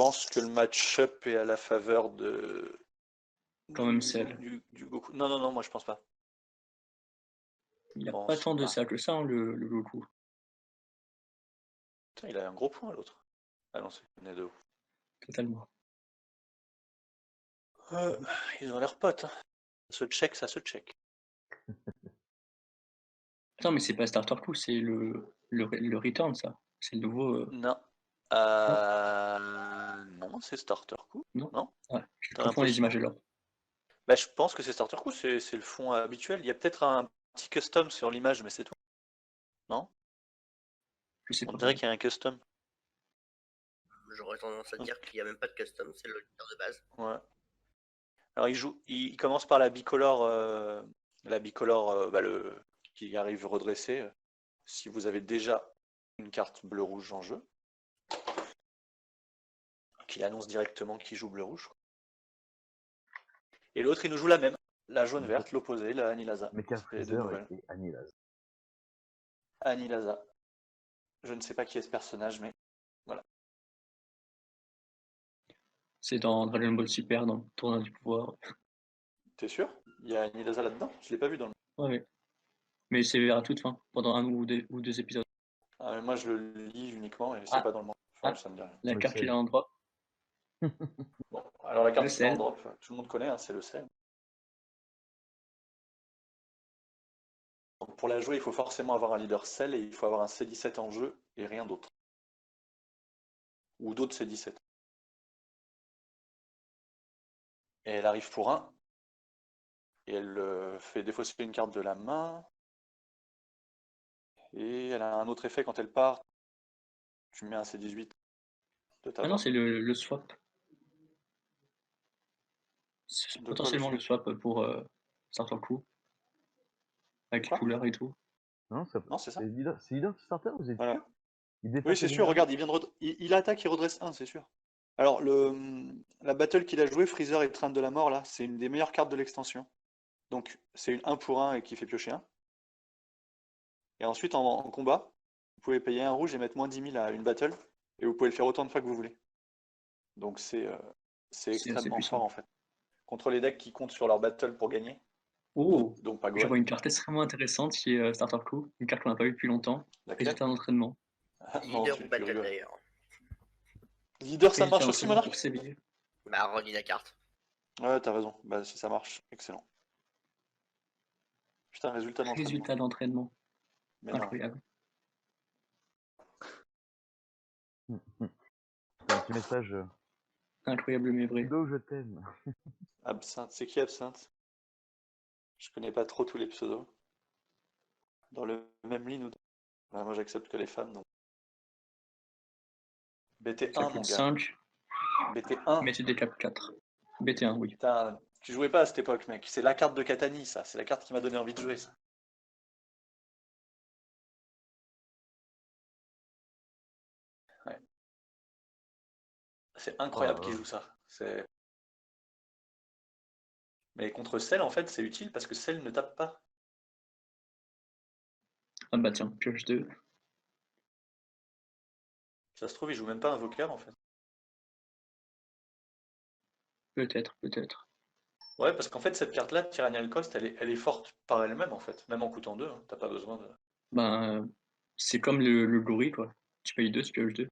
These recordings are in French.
pense que le match-up est à la faveur de... Quand même Cell. du Goku. Non, non, non, moi je pense pas. Il a pas pense tant de pas. ça que ça, hein, le Goku. Putain, il a un gros point l'autre. Ah non, c'est Nedo. Totalement. Ils ont l'air potes. Hein. Ça se check, ça se check. Attends, mais c'est pas Starter Coup, c'est le Return, ça. C'est le nouveau. Non. Non, c'est Starter Coup. Non. Non. Ouais, je T'as confonds les l'impression? images alors. Bah, je pense que c'est Starter Coup, c'est le fond habituel. Il y a peut-être un petit custom sur l'image, mais c'est tout. Non? Je sais On pas. dirait qu'il y a un custom. J'aurais tendance à dire qu'il n'y a même pas de custom, c'est le leader de base. Ouais. Alors il commence par la bicolore, qui arrive redressée. Si vous avez déjà une carte bleu-rouge en jeu, qu'il annonce directement qu'il joue bleu-rouge. Et l'autre, il nous joue la même, la jaune-verte, l'opposé, la Anilaza. Mecha C'est les deux Freezer nouvelles. et Anilaza. Anilaza. Je ne sais pas qui est ce personnage, mais voilà. C'est dans Dragon Ball Super, dans le tournoi du pouvoir. T'es sûr? Il y a Anilaza là-dedans? Je l'ai pas vu dans le... Ouais. Mais c'est vers la toute fin, pendant un ou deux épisodes. Ah, mais moi, je le lis uniquement et c'est pas dans le manga. Enfin, ça me dit rien. La Le carte sel. qu'il a en drop. Bon, alors la carte Le qu'il a en sel. drop, tout le monde connaît, hein, c'est le sel. Donc pour la jouer, il faut forcément avoir un leader sel et il faut avoir un C17 en jeu et rien d'autre. Ou d'autres C17. Et elle arrive pour 1. Et elle fait défausser une carte de la main. Et elle a un autre effet quand elle part. Tu mets un C18 de ta Ah non, main. c'est le swap. C'est De quoi, potentiellement le le swap pour Starter Coup. Avec les Quoi? couleurs et tout. Non, Non, c'est ça. c'est leader qui sortait, vous êtes Voilà. sûr? Il Oui, dépasse c'est les sûr, énergies. regarde, il attaque, il redresse 1, c'est sûr. Alors, la battle qu'il a joué, Freezer et Train de la Mort, là, c'est une des meilleures cartes de l'extension. Donc, c'est une 1 pour 1 et qui fait piocher 1. Et ensuite, en combat, vous pouvez payer un rouge et mettre moins 10 000 à une battle. Et vous pouvez le faire autant de fois que vous voulez. Donc, c'est C'est assez extrêmement fort, puissant. en fait. Contre les decks qui comptent sur leur battle pour gagner. Oh, Donc, je Pagoan. vois une carte extrêmement intéressante qui est Starter Coup. Une carte qu'on n'a pas vue depuis longtemps. Laquelle? Résultat d'entraînement. Non, Leader tu ou battle rigoles. d'ailleurs. Leader, ça Résultat marche aussi, d'entraînement Monarch? pour CB. Bah, relis la carte. Ouais, t'as raison. Bah, si ça marche, excellent. Putain, résultat d'entraînement. Résultat d'entraînement. Mais non. Incroyable. C'est un petit message. Incroyable mais vrai. Pseudo, je t'aime. Absinthe, c'est qui Absinthe? Je connais pas trop tous les pseudos. Dans le même ligne ou... Ouais, moi, j'accepte que les femmes, donc. Ça BT1, mon coûte gars. 5, BT1. mais tu décapes 4. BT1, oui. Putain, tu jouais pas à cette époque, mec. C'est la carte de Katani, ça. C'est la carte qui m'a donné envie de jouer, ça. Ouais. C'est incroyable Oh là qu'il là. joue ça. Mais contre Cell, en fait, c'est utile parce que Cell ne tape pas. Ah bah tiens, pioche 2. Ça se trouve, il joue même pas invoqueur, en fait. Peut-être, peut-être. Ouais, parce qu'en fait, cette carte-là, Tyrannial Cost, elle est forte par elle-même, en fait. Même en coûtant 2, hein. T'as pas besoin de... Ben, c'est comme le gorille, quoi. Tu payes 2, tu pioches 2.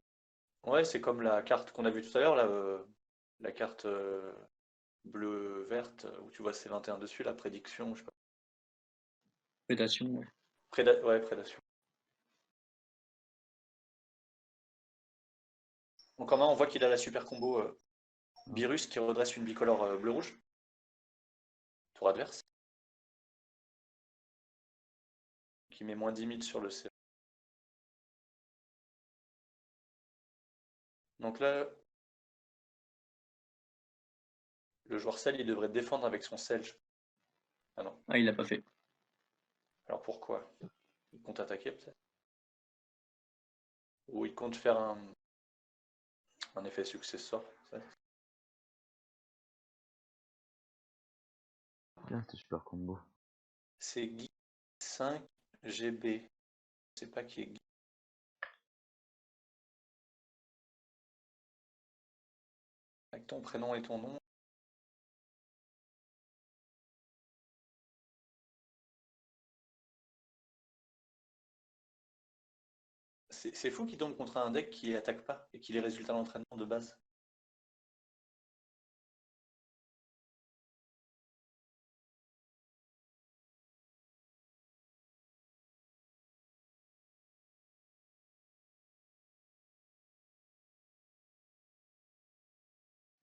Ouais, c'est comme la carte qu'on a vue tout à l'heure, là, la carte bleu-verte, où tu vois C21 dessus, la prédiction, je sais pas. Prédation, ouais. Ouais, prédation. Donc en main, on voit qu'il a la super combo Virus qui redresse une bicolore bleu-rouge. Tour adverse. Qui met moins 10 000 sur le C. Donc là, le joueur sel, il devrait défendre avec son sel. Ah non. Ah, il l'a pas fait. Alors pourquoi? Il compte attaquer peut-être? Ou il compte faire un effet successeur? Bien, c'était super combo. C'est Guy 5 GB. Je sais pas qui est Guy. ton prénom et ton nom. C'est fou qu'il tombe contre un deck qui attaque pas et qui les résultats d'entraînement de base.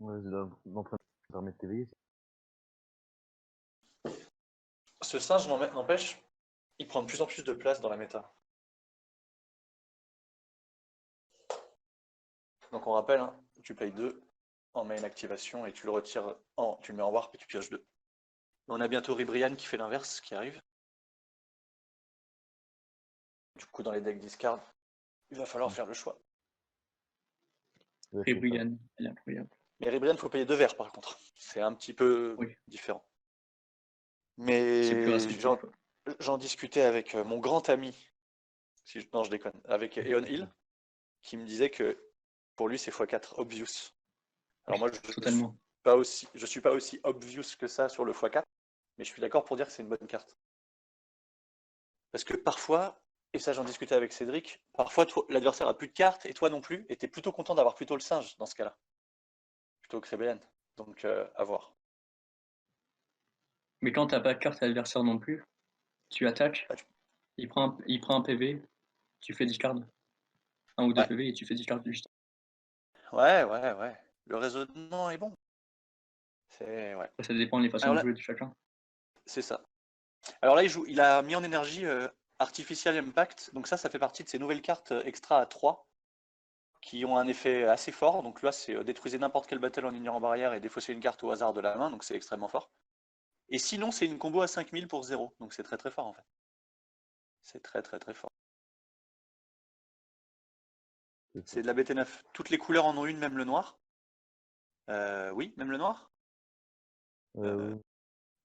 Ouais, l'entraînement permet de t'éveiller. Ce singe n'empêche, il prend de plus en plus de place dans la méta. Donc on rappelle, hein, tu payes 2 en main activation et tu le retires tu le mets en warp et tu pioches 2. On a bientôt Ribrian qui fait l'inverse, qui arrive. Du coup, dans les decks discard, il va falloir faire le choix. Ouais, c'est ça. Ribrian, elle est incroyable. Mais Ribrian, il faut payer 2 verres par contre. C'est un petit peu Oui. différent. C'est plus Mais restrictif. j'en discutais avec mon grand ami, non je déconne, avec Eon Hill, qui me disait que pour lui c'est x4 obvious. Alors moi Totalement. je suis pas aussi obvious que ça sur le x4, mais je suis d'accord pour dire que c'est une bonne carte. Parce que parfois, et ça j'en discutais avec Cédric, parfois l'adversaire a plus de cartes et toi non plus, et t'es plutôt content d'avoir plutôt le singe dans ce cas-là, plutôt que Rebellion. Donc à voir. Mais quand t'as pas de carte à l'adversaire non plus, tu attaques, Ah, il prend un PV, tu fais discard. 1 ou 2 Ouais. PV et tu fais discard juste. Ouais. Le raisonnement est bon. Ouais. Ça dépend des façons Alors de là, jouer de chacun. c'est ça. Alors là, il a mis en énergie Artificial Impact. Donc ça fait partie de ces nouvelles cartes extra à 3 qui ont un effet assez fort. Donc là, c'est détruisez n'importe quelle battle en ignorant barrière et défausser une carte au hasard de la main. Donc c'est extrêmement fort. Et sinon, c'est une combo à 5000 pour 0. Donc c'est très très fort en fait. C'est très très très fort. C'est de la BT9. Toutes les couleurs en ont une, même le noir. Oui, même le noir. Oui.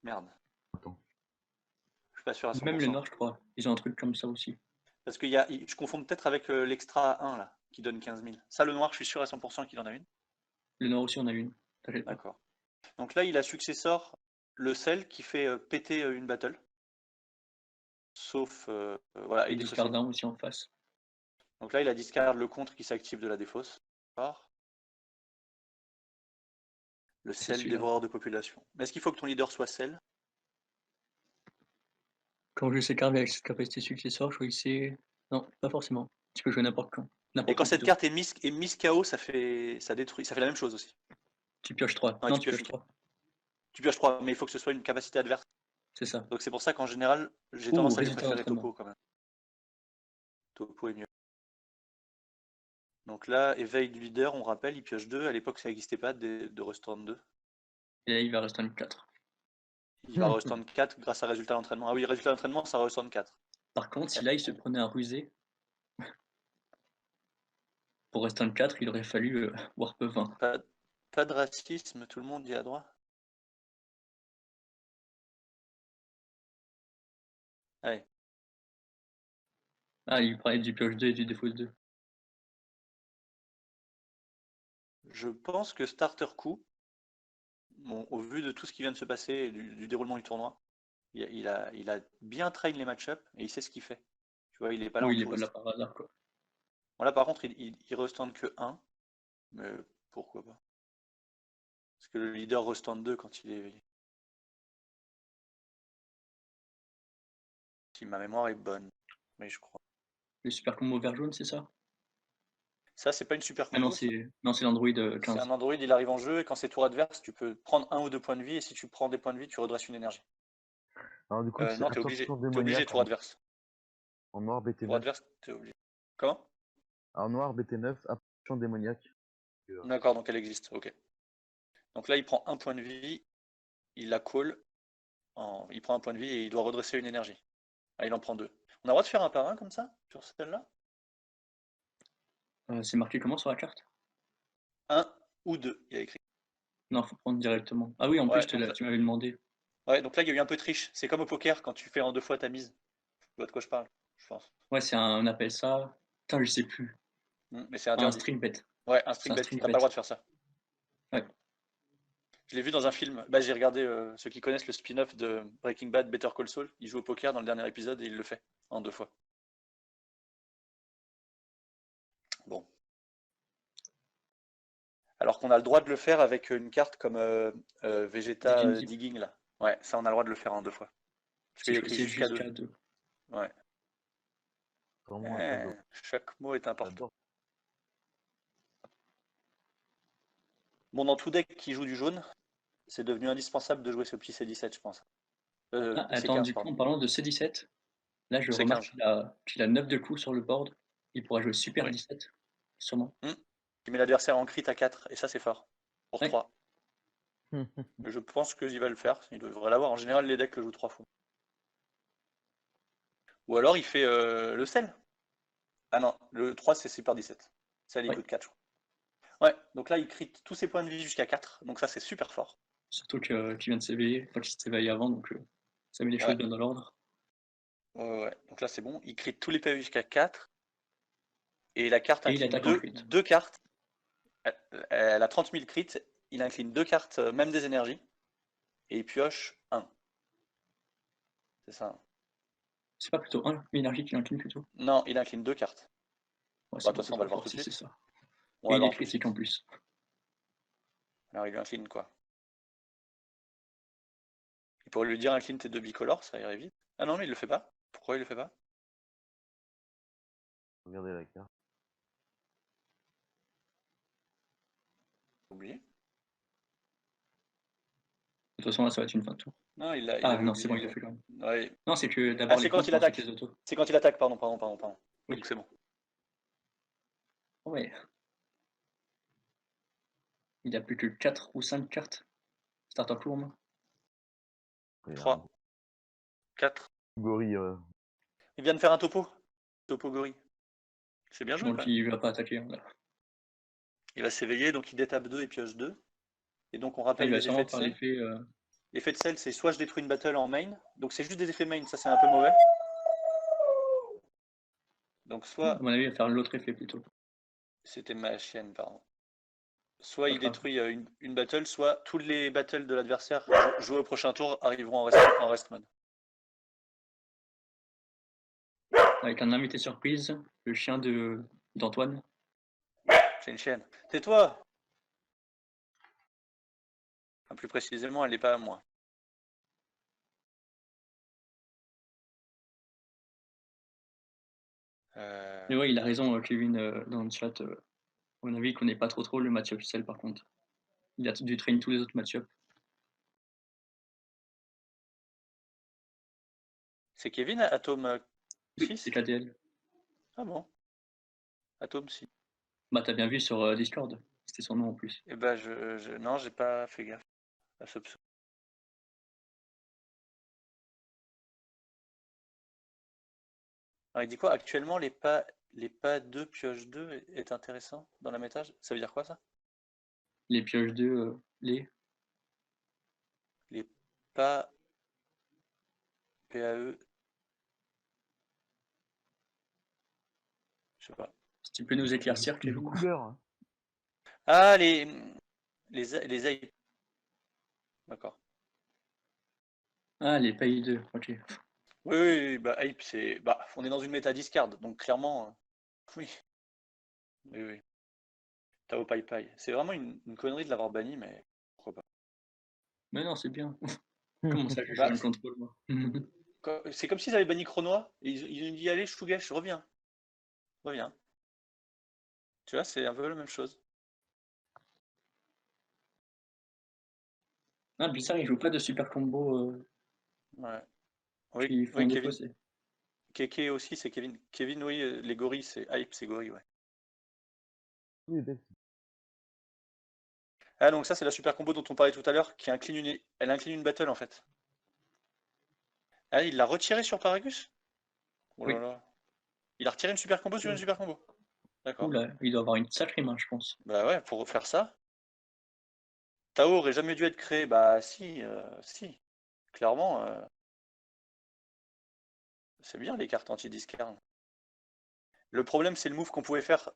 Merde. Attends. Je suis pas sûr à 100%. Même les noirs, je crois. Ils ont un truc comme ça aussi. Parce que je confonds peut-être avec l'extra 1 là, qui donne 15 000. Ça, le noir, je suis sûr à 100% qu'il en a une. Le noir aussi, on a une. T'inquiète pas. D'accord. Donc là, il a successeur le sel qui fait péter une battle. Sauf. Voilà, Et et discard dissocier. 1 aussi en face. Donc là, il a discard le contre qui s'active de la défausse. Le C'est sel celui-là. dévoreur de population. Mais est-ce qu'il faut que ton leader soit sel? Quand je sais carver avec cette capacité successeur, je crois que c'est. Non, pas forcément. Tu peux jouer n'importe quand. Et N'importe quand quand cette plutôt. carte est mise KO, ça détruit, ça fait la même chose aussi. Tu pioches 3. Ouais, Non, tu tu pioches pioches 3. Tu pioches 3, mais il faut que ce soit une capacité adverse. C'est ça. Donc c'est pour ça qu'en général, j'ai tendance à les Résultat préférer d'entraînement. Topo quand même. Topo est mieux. Donc là, éveil du leader, on rappelle, il pioche 2. À l'époque, ça n'existait pas de restand 2. Et là, il va rester en 4. Il va restand 4 grâce à résultat d'entraînement. Ah oui, résultat d'entraînement, ça restand 4. Par contre, si là, il se prenait un rusé, pour rester en 4, il aurait fallu Warp 20. Pas de racisme, tout le monde y a droit. Allez. Ah, il parlait du pioche 2 et du défausse 2. Je pense que starter coup, bon, au vu de tout ce qui vient de se passer et du déroulement du tournoi, il a bien train les match-up et il sait ce qu'il fait. Tu vois, il est pas là en Oui, il est pas là touriste. par hasard, quoi. Bon, là, par contre, il restand que 1. Mais pourquoi pas? Parce que le leader restand 2 quand il est éveillé. Si ma mémoire est bonne. Mais je crois. Le super combo vert jaune, c'est ça? Ça, c'est pas une super Ah non, combo. c'est l'Android C'est 15. un Android, il arrive en jeu et quand c'est tour adverse, tu peux prendre 1 ou 2 points de vie et si tu prends des points de vie, tu redresses une énergie. Alors du coup, c'est Non, t'es obligé. absorption T'es obligé démoniaque tour adverse. en noir Tour BT9. adverse, t'es obligé. Comment? En noir BT9, absorption démoniaque. D'accord, donc elle existe. Ok. Donc là, il prend 1 point de vie, il la call, il prend 1 point de vie et il doit redresser une énergie. Ah, il en prend 2. On a le droit de faire un par un comme ça sur celle-là? C'est marqué comment sur la carte? 1 ou 2, il y a écrit. Non, faut prendre directement. Ah oui, en Ouais, plus, donc là, tu m'avais demandé. ouais, donc là, il y a eu un peu de triche. C'est comme au poker quand tu fais en 2 fois ta mise. Tu vois de quoi je parle, je pense. Ouais, on appelle ça. Putain, je sais plus. Mais c'est Un interdit. string bet. Ouais, un C'est string un bet. string T'as pas bet. le droit de faire ça. Ouais. Je l'ai vu dans un film. Bah, j'ai regardé ceux qui connaissent le spin-off de Breaking Bad, Better Call Saul. Il joue au poker dans le dernier épisode et il le fait en 2 fois. Bon. Alors qu'on a le droit de le faire avec une carte comme Vegeta Digging Deep. Digging là. Ouais, ça on a le droit de le faire en 2 fois. Parce qu'il y a écrit C'est jusqu'à jusqu'à 2. 2. Ouais. Vraiment un cadeau. Chaque mot est important. J'adore. Bon, dans tout deck qui joue du jaune, c'est devenu indispensable de jouer ce petit C17, je pense. Ah, attends, C15, du coup, pardon. en parlant de C17, là, je C'est remarque 15. qu'il a 9 de coups sur le board. Il pourra jouer Super Oui. 17, sûrement. Il met l'adversaire en crit à 4, et ça c'est fort. Pour Ouais. 3. Mais je pense qu'il va le faire, il devrait l'avoir. En général, les decks le jouent 3 fois. Ou alors il fait le sel. Ah non, le 3 c'est Super 17. Sel il Ouais. coûte 4, je crois. Ouais, donc là il crit tous ses points de vie jusqu'à 4, donc ça c'est super fort. Surtout qu'il vient de s'éveiller, enfin qu'il s'est éveillé avant, donc ça met les Ouais. choses bien dans l'ordre. Ouais, donc là c'est bon. Il crit tous les PV jusqu'à 4. Et la carte Et il incline attaque en crit. 2 cartes. Elle a 30 000 crits. Il incline 2 cartes, même des énergies. Et il pioche 1. C'est ça. C'est pas plutôt 1, l'énergie qui incline plutôt. Non, il incline 2 cartes. Ouais, Bah, c'est de toute façon, on va le voir tout de c'est suite. ça. On va Et le il est voir tout de critique suite. en plus. Alors il lui incline quoi? Il pourrait lui dire incline tes 2 bicolores, ça irait vite. Ah non, mais il le fait pas. Pourquoi il le fait pas? Regardez la carte. Oublié. De toute façon, là, ça va être une fin de tour. Non, il Ah avait non, c'est bon, oublié. il le fait quand même. Ouais. Non, c'est que Ah, d'abord c'est les quand comptes, il ensuite attaque. les autos. C'est quand il attaque, pardon. Oui. Donc c'est bon. Ouais. Il a plus que 4 ou 5 cartes. Start tour, moi. 3, 4. Gorille, Il vient de faire un topo. Topo gorille. C'est bien joué Donc quand même. il va pas attaquer. Hein, là. Il va s'éveiller, donc il détape 2 et pioche 2. Et donc on Là, rappelle il va les effets sûrement de faire sel. l'effet. L'effet de sel, c'est soit je détruis une battle en main. Donc c'est juste des effets main, ça c'est un peu mauvais. Donc À soit mon avis, il va faire l'autre effet plutôt. c'était ma chienne, pardon. Soit il Pas grave. détruit une battle, soit tous les battles de l'adversaire joués au prochain tour arriveront en rest mode. Avec un invité surprise, le chien d'Antoine. C'est une chienne. Tais-toi! Enfin, plus précisément, elle n'est pas à moi. Mais ouais, il a raison, Kevin, dans le chat. À mon avis, il connaît pas trop le match-up Cell par contre. Il a dû train tous les autres match-up. C'est Kevin, Atom Oui, 6? c'est KDL. Ah bon? Atom 6. Bah, t'as bien vu sur Discord. C'était son nom en plus. Eh ben, non, j'ai pas fait gaffe à ce pseudo. Alors, il dit quoi? Actuellement, les pas 2 pioche 2 est intéressant dans la méta. Ça veut dire quoi ça? Les pioches 2, les. Les pas PAE. Je sais pas. Si tu peux nous éclaircir, il joue Kevin. couleur. Hein. Ah, les ailes. D'accord. Ah, les pay 2, ok. Oui, oui, bah, Ape, c'est. Bah, on est dans une méta discard, donc clairement. Oui. Oui, oui. Tao Pai Pai. C'est vraiment une connerie de l'avoir banni, mais pourquoi pas. Mais non, c'est bien. Comment ça, je Bah, joue un contrôle, moi? c'est comme s'ils avaient banni Chronoa, et ils nous dit allez, Shugesh, reviens. Reviens. Tu vois, c'est un peu la même chose. Ah, bizarre, il joue pas de super combo Ouais. Oui, qui font oui, des Kevin. fossés. Keke aussi, c'est Kevin. Kevin, oui, les gorilles, c'est Hype, c'est gorille, ouais. Oui, d'accord. Ah, donc ça, c'est la super combo dont on parlait tout à l'heure, qui incline elle incline une battle, en fait. Ah, il l'a retiré sur Paragus? Oh là Oui. là. Il a retiré une super combo sur une super combo. D'accord. Oula, il doit avoir une sacrée main, je pense. Bah ouais, pour faire ça. Tao aurait jamais dû être créé. Bah si, si. Clairement, c'est bien les cartes anti-discard. Le problème, c'est le move qu'on pouvait faire.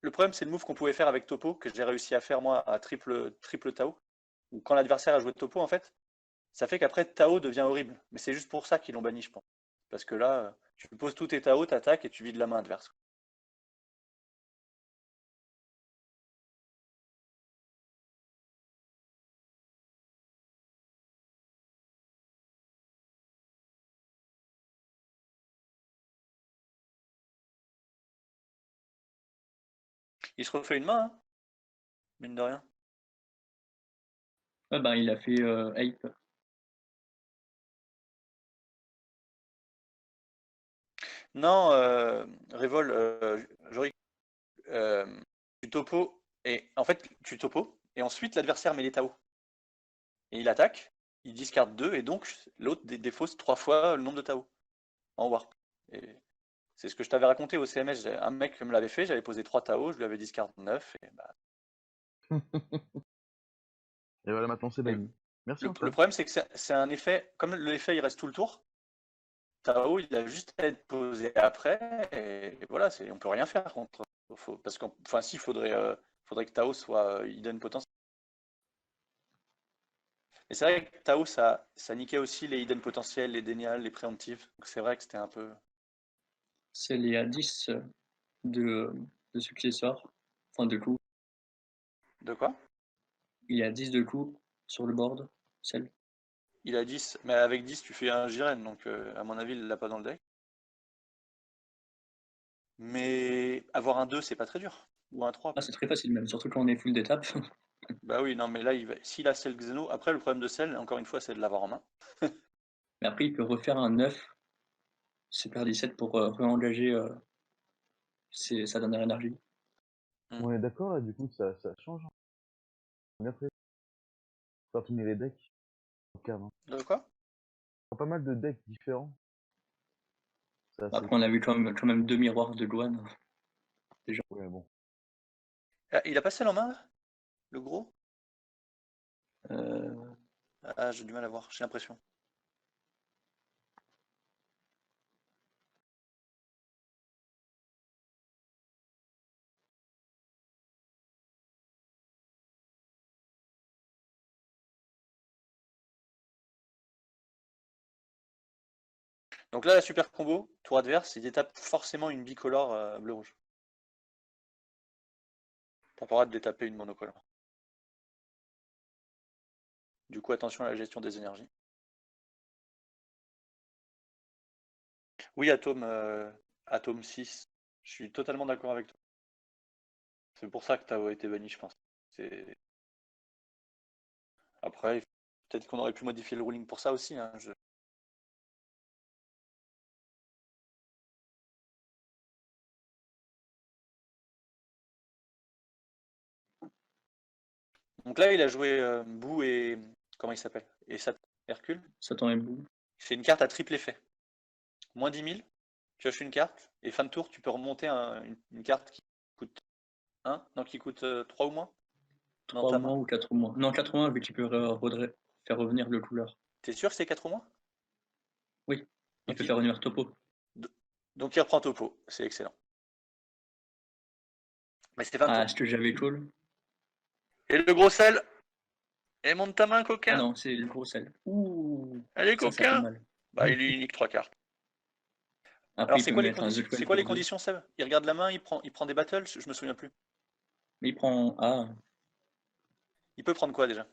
Le problème, c'est le move qu'on pouvait faire avec Topo, que j'ai réussi à faire moi à triple Tao. ou quand l'adversaire a joué de topo, en fait, ça fait qu'après, Tao devient horrible. Mais c'est juste pour ça qu'ils l'ont banni, je pense. Parce que là, tu poses tous tes Tao, t'attaques et tu vides la main adverse. Il se refait une main, hein, mine de rien. Ouais, ben, il a fait Ape. Non, Révol, Jorik, tu topo, et en fait, tu topo, et ensuite l'adversaire met les Tao. Et il attaque, il discard 2, et donc l'autre défausse 3 fois le nombre de Tao en Warp. Et c'est ce que je t'avais raconté au CMS. Un mec me l'avait fait, j'avais posé 3 Tao, je lui avais discard 9, et bah. Et voilà, maintenant c'est banni. Merci Le Antoine. problème, c'est que c'est un effet, comme l'effet il reste tout le tour, Tao il a juste à être posé après, et voilà, on peut rien faire contre. Parce qu'enfin, si, faudrait que Tao soit hidden potentiel. Et c'est vrai que Tao, ça niquait aussi les hidden potentiels, les dénials, les préemptifs. Donc c'est vrai que c'était un peu. C'est les A10 de successeur, enfin de coups. De quoi? Il y a 10 de coups sur le board, celle. Il a 10, mais avec 10, tu fais un Jiren, donc à mon avis, il l'a pas dans le deck. Mais avoir un 2, c'est pas très dur. Ou un 3. Ah, c'est très facile même, surtout quand on est full d'étapes. Bah oui, non, mais là, s'il a Cell Xeno, après, le problème de Cell, encore une fois, c'est de l'avoir en main. Mais après, il peut refaire un 9 Super 17 pour re-engager sa dernière énergie. On est d'accord là, du coup, ça change. On a fait finir les decks. Hein. De quoi? Pas mal de decks différents. Après, on a vu quand même 2 miroirs de Gohan. Déjà. Ouais, bon. Ah, il a pas Cell en main, là? Le gros? Euh, Ah, j'ai du mal à voir, j'ai l'impression. Donc là, la super combo, tour adverse, il détape forcément une bicolore bleu-rouge. T'as pas le droit de détaper une monocolore. Du coup, attention à la gestion des énergies. Oui, Atome 6, je suis totalement d'accord avec toi. C'est pour ça que Tao a été banni, je pense. Après, peut-être qu'on aurait pu modifier le ruling pour ça aussi. Hein, Donc là, il a joué Boo et. Comment il s'appelle? Et Hercule. Satan et Boo. C'est une carte à triple effet. Moins 10 000, pioche une carte, et fin de tour, tu peux remonter une carte qui coûte 1, non, qui coûte 3 ou moins. 3 ou moins ou 4 ou moins. Non, 4 ou moins, vu qu'il peut faire revenir le couleur. T'es sûr que c'est 4 ou moins? Oui, il Donc peut faire revenir Topo. Donc il reprend Topo, c'est excellent. Mais c'était 20 Ah, tours. est-ce que j'avais call? Et le gros sel. Et monte ta main, Ah coquin. non, c'est le gros sel. Ouh, Allez, ça fait coquin. mal. Bah, il lui nique 3 cartes. Après, Alors, il c'est peut quoi me les mettre un conditions, The Quell c'est quoi les pour 2. conditions, Seb? Il regarde la main, il prend des battles, je me souviens plus. Mais il prend. Ah, Il peut prendre quoi déjà?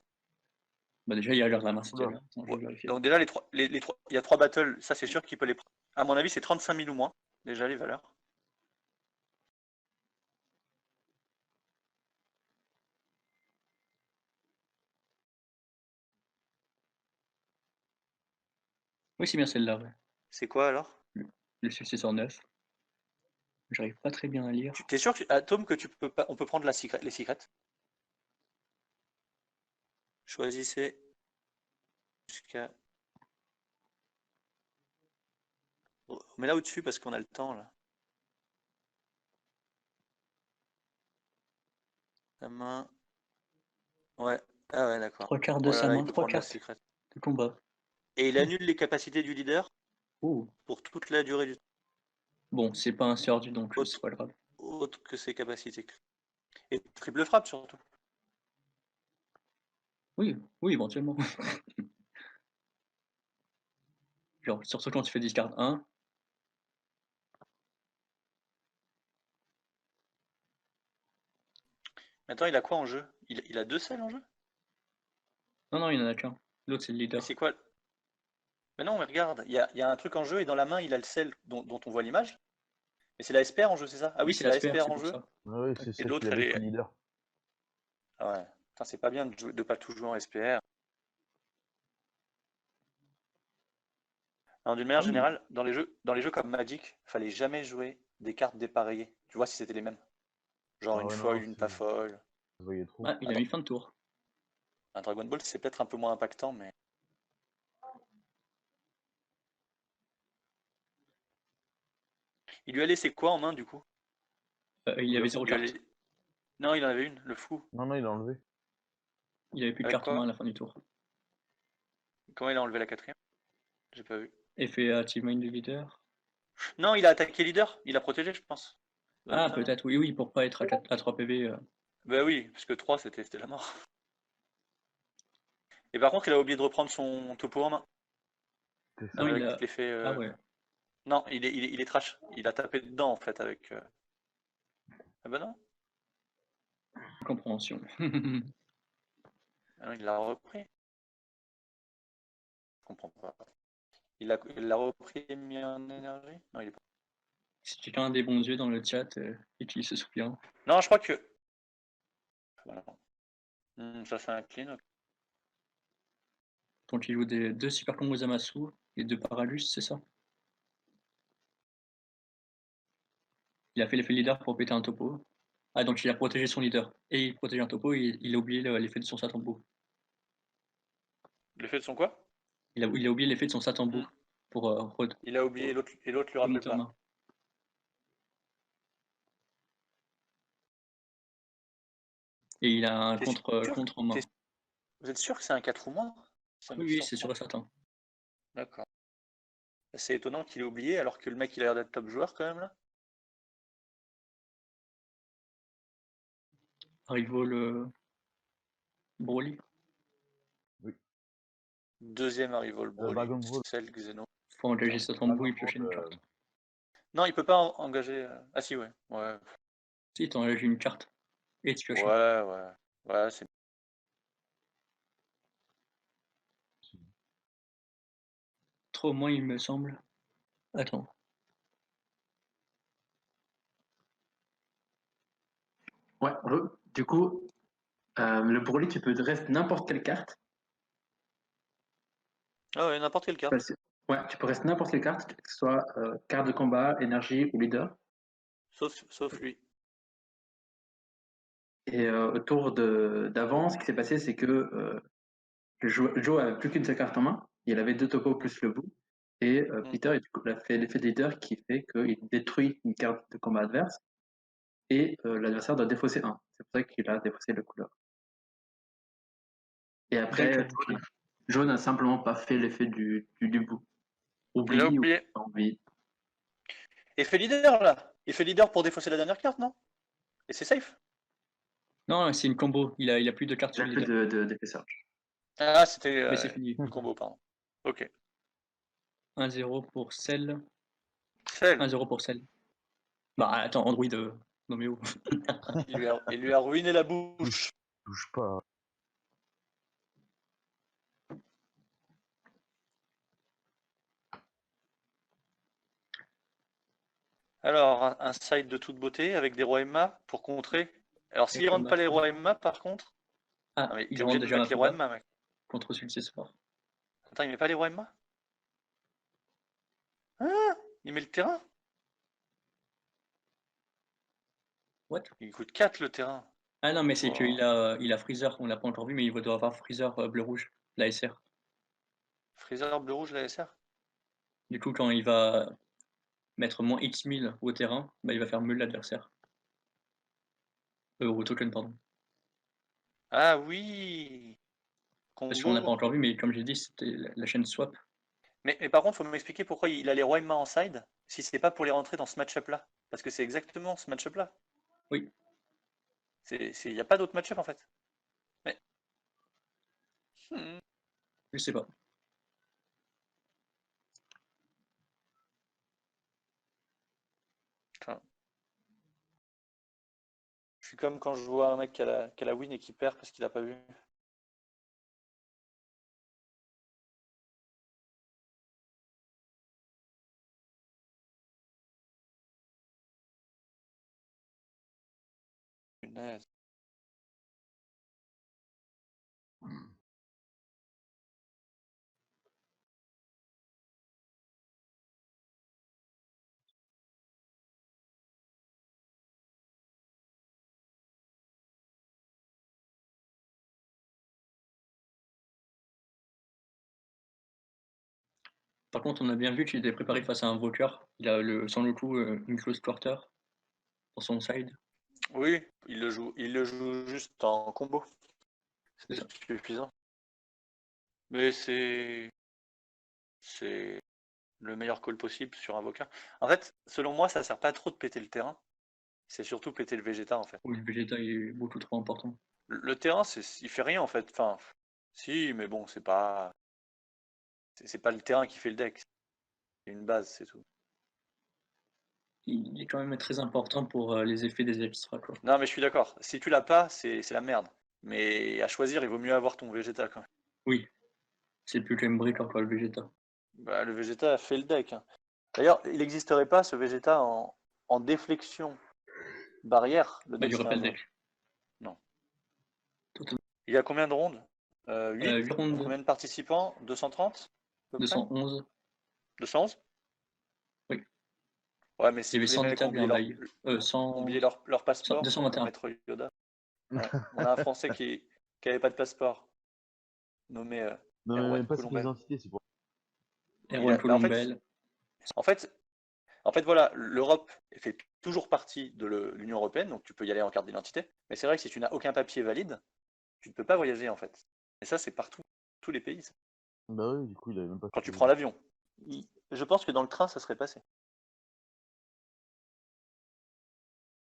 bah déjà, il regarde la main, c'est déjà Oula. bien. Attends, je Ouais. vais vérifier. Donc déjà, il y a 3 battles, ça c'est sûr qu'il peut les prendre. À mon avis, c'est 35 000 ou moins, déjà les valeurs. Oui, c'est bien celle-là, ouais. C'est quoi alors? Le successeur 9. J'arrive pas très bien à lire. T'es sûr, Tom, que tu peux pas, on peut prendre les secrets? Choisissez jusqu'à. On met là au-dessus parce qu'on a le temps là. La main. Ouais. Ah ouais, d'accord. 3 cartes de Oh là sa là, il main, peut 3 prendre la cartes secret. de combat. Et il annule les capacités du leader Oh. pour toute la durée du temps, Bon, c'est pas un Surge, donc c'est pas grave. autre que ses capacités. Et triple frappe surtout. Oui, oui, éventuellement. Genre, surtout quand tu fais discard 1. Attends, il a quoi en jeu? Il a 2 selles en jeu? Non, non, il y en a qu'un. L'autre, c'est le Mais leader. c'est quoi? Mais non, mais regarde, il y a un truc en jeu et dans la main, il a le sel dont on voit l'image. Mais c'est la SPR en jeu, c'est ça? Ah Oui, oui, c'est c'est la l'Asper, SPR c'est en pour jeu. ça. Ah ouais, c'est Et celle qu'il l'autre, elle avait sous est. leader. Ah ouais. Putain, c'est pas bien de pas tout jouer en SPR. Alors, d'une manière Ah oui, générale, dans les jeux comme Magic, fallait jamais jouer des cartes dépareillées. Tu vois si c'était les mêmes. Genre Ah une ouais, folle, non, une ça pas folle. se voyait trop. ah, il a mis fin de tour. Un Dragon Ball, c'est peut-être un peu moins impactant, mais. Il lui a laissé quoi en main du coup? Il y avait 0 Il lui a carte. Non, il en avait une, le fou. Non, non, il a enlevé. Il avait plus de Avec carte en main à quoi? la fin du tour. Comment il a enlevé la quatrième? J'ai pas vu. Effet achievement du leader. Non, il a attaqué leader. Il a protégé, je pense. Ah, Ça, non? peut-être, oui, oui, pour pas être à 3 PV. Bah oui, parce que 3 c'était la mort. Et par contre, il a oublié de reprendre son topo en main. C'est ça. Non, il Avec a. l'effet. Ah ouais, Non, il est trash. Il a tapé dedans en fait avec. Ah bah non. compréhension. Ah non, il l'a repris. Je comprends pas. Il l'a repris et mis en énergie? Non, il est pas. Si quelqu'un a des bons yeux dans le chat et qui se souvient, Non, je crois que. Voilà. Ça c'est un clean. Ok. donc il joue des 2 super combos Zamasu et 2 Paralus, c'est ça? Il a fait l'effet leader pour péter un topo. Ah, donc il a protégé son leader. Et il protège un topo et il a oublié l'effet de son Satambo. L'effet de son quoi? Il a oublié l'effet de son Satambo Hmm. pour Il a oublié et l'autre lui rappelle remonter en pas. main. Et il a un T'es sûr? contre en main. Vous êtes sûr que c'est un 4 ou moins? Ça Oui, me oui, c'est sûr surprend. et certain. D'accord. C'est étonnant qu'il ait oublié alors que le mec il a l'air d'être top joueur quand même là. Arrivo le Broly. Oui. Deuxième arrival Broly, Dragon Ball. Cell, Xeno. Faut engager Putain. Satambo Dragon et piocher une Ball. carte. Non, il peut pas engager. Ah si, ouais. Ouais, Si, t'engages une carte et tu pioches. ouais, ouais. Ouais, c'est. Trop moins, il me semble. Attends. Ouais, du coup, le Broly, tu peux rester n'importe quelle carte. Ah ouais, n'importe quelle carte. Ouais, tu peux rester n'importe quelle carte, que ce soit carte de combat, énergie ou leader. Sauf lui. Et au tour d'avant, ce qui s'est passé, c'est que Joe avait plus qu'une seule carte en main. Il avait 2 topos plus le bout. Et Hmm. Peter il a fait l'effet de leader qui fait qu'il détruit une carte de combat adverse. Et l'adversaire doit défausser 1. C'est pour ça qu'il a défaussé le couleur. Et après, D'accord, ok. Joe n'a simplement pas fait l'effet du bout. Il a Oublie ou oublié. pas oublie. Et fait leader là. Il fait leader pour défausser la dernière carte, non? Et c'est safe. Non, c'est une combo. Il a plus de cartes Il sur a le plus leader. d'effet search. Ah, c'était Mais c'est fini. une combo, pardon. Ok. 1-0 pour Cell. Cell. 1-0 pour Cell. Bah attends, Android. Non mais oh. Il lui a ruiné la bouche. Touche pas. Alors, un side de toute beauté avec des rois Emma pour contrer. Alors, s'il rentre pas les rois Emma, par contre. Ah, Non, mais il t'es rentre obligé de déjà mettre les rois Mafuba Emma, mec. contre Successor. Attends, il met pas les rois Emma? Ah, il met le terrain? What? Il coûte 4 le terrain. Ah non, mais c'est Oh. qu'il a Freezer, on l'a pas encore vu, mais il doit avoir Freezer bleu-rouge, la SR. Freezer bleu-rouge, la SR? Du coup, quand il va mettre moins X1000 au terrain, bah, il va faire meule l'adversaire. Au token, pardon. Ah oui! Parce qu'on l'a pas Combo. encore vu, mais comme j'ai dit, c'était la chaîne swap. Mais par contre, faut m'expliquer pourquoi il a les rois Emma en side, si c'est pas pour les rentrer dans ce match-up là. Parce que c'est exactement ce match-up là. Oui. Il n'y a pas d'autre match-up en fait. Je sais pas. Enfin, je suis comme quand je vois un mec qui a la win et qui perd parce qu'il a pas vu. Punaise. Par contre, on a bien vu qu'il était préparé face à un Invoker. Il a sans le coup une close quarter pour son side. Oui, il le joue juste en combo. C'est C'est ça. suffisant. Mais c'est le meilleur call possible sur Invoker. En fait, selon moi, ça sert pas trop de péter le terrain. C'est surtout péter le Vegeta en fait. Oui, le Vegeta est beaucoup trop important. Le terrain, il fait rien en fait. Enfin, si, mais bon, c'est pas le terrain qui fait le deck. C'est une base, c'est tout. Il est quand même très important pour les effets des extras, quoi. Non, mais je suis d'accord. Si tu l'as pas, c'est la merde. Mais à choisir, il vaut mieux avoir ton Vegeta quand même. Oui, c'est plus qu'un breaker, quoi, le Vegeta. Bah, le Vegeta fait le deck, hein. D'ailleurs, il n'existerait pas ce Vegeta en déflexion barrière. Le Bah, il deck y aurait serait pas le injouable. deck. Non. Totalement. Il y a combien de rondes 8. 8 rondes, Combien de participants 230 à peu près 211. 211. Oui. Ouais, mais Il y si avait tous les 110 mecs ont tables et oublié un bail. ont oublié leur passeport, comme 221. Maître Yoda. Ouais. On a un Français qui n'avait pas de passeport, nommé Non, mais Erwan même pas sa pièce Colombel. d'identité, c'est pour. Erwan Bah, Colombel. en fait, voilà, l'Europe fait toujours partie de l'Union européenne, donc tu peux y aller en carte d'identité. Mais c'est vrai que si tu n'as aucun papier valide, tu ne peux pas voyager en fait. Et ça, c'est partout, tous les pays. Bah oui, du coup, il avait même pas Quand tu fait. prends l'avion, je pense que dans le train, ça serait passé.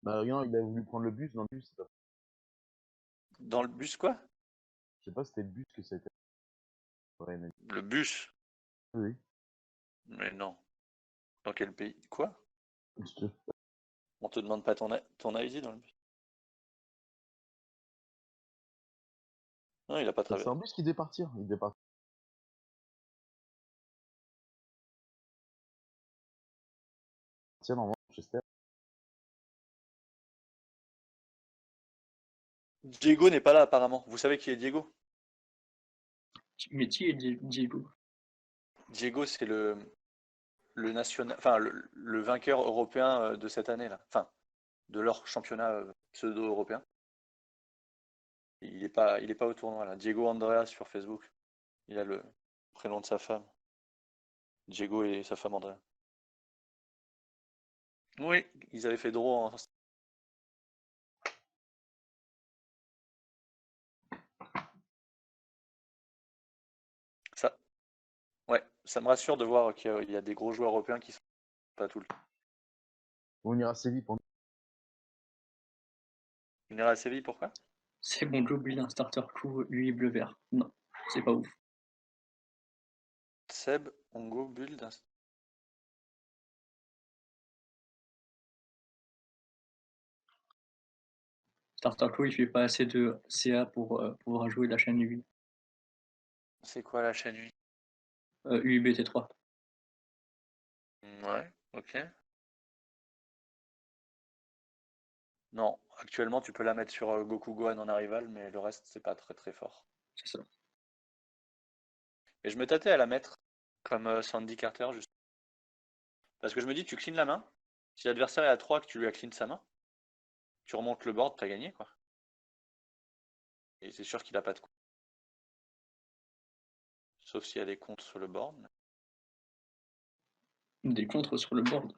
Bah non, il a voulu prendre le bus, dans le bus, c'est pas. Dans le bus, quoi? Je sais pas, c'était le bus que ça a été. Ouais, mais. Le bus? Oui. Mais non. Dans quel pays? Quoi? Je te- On te demande pas ton ID dans le bus? Non, il a pas C'est traversé. un bus qui devait partir. Il devait partir. Tiens, normalement, Manchester. Diego n'est pas là apparemment. Vous savez qui est Diego? Mais qui est Diego? Diego, c'est national, enfin le vainqueur européen de cette année là. Enfin, de leur championnat pseudo-européen. Il est pas au tournoi là. Diego Andreas sur Facebook. Il a le prénom de sa femme. Diego et sa femme Andrea. Oui, ils avaient fait draw en. Ça, ouais, ça me rassure de voir qu'il y a des gros joueurs européens qui sont pas tout le temps. On ira assez vite pour nous. Venir à Séville, pourquoi? C'est bon, j'ai oublié un starter coup, lui bleu vert. Non, c'est pas ouf. Seb, Ongo, Build. Starter coup, il fait pas assez de CA pour pouvoir jouer la chaîne UI. C'est quoi la chaîne 8? UIBT3. Ouais, ok. Non, actuellement tu peux la mettre sur Goku Gohan en arrival, mais le reste c'est pas très très fort. C'est ça. Et je me tâtais à la mettre comme Sandy Carter, juste. Parce que je me dis, tu clean la main. Si l'adversaire est à 3 que tu lui as clean sa main, tu remontes le board, t'as gagné quoi. Et c'est sûr qu'il a pas de coup. Sauf s'il y a des comptes sur le board. Des contres sur le board.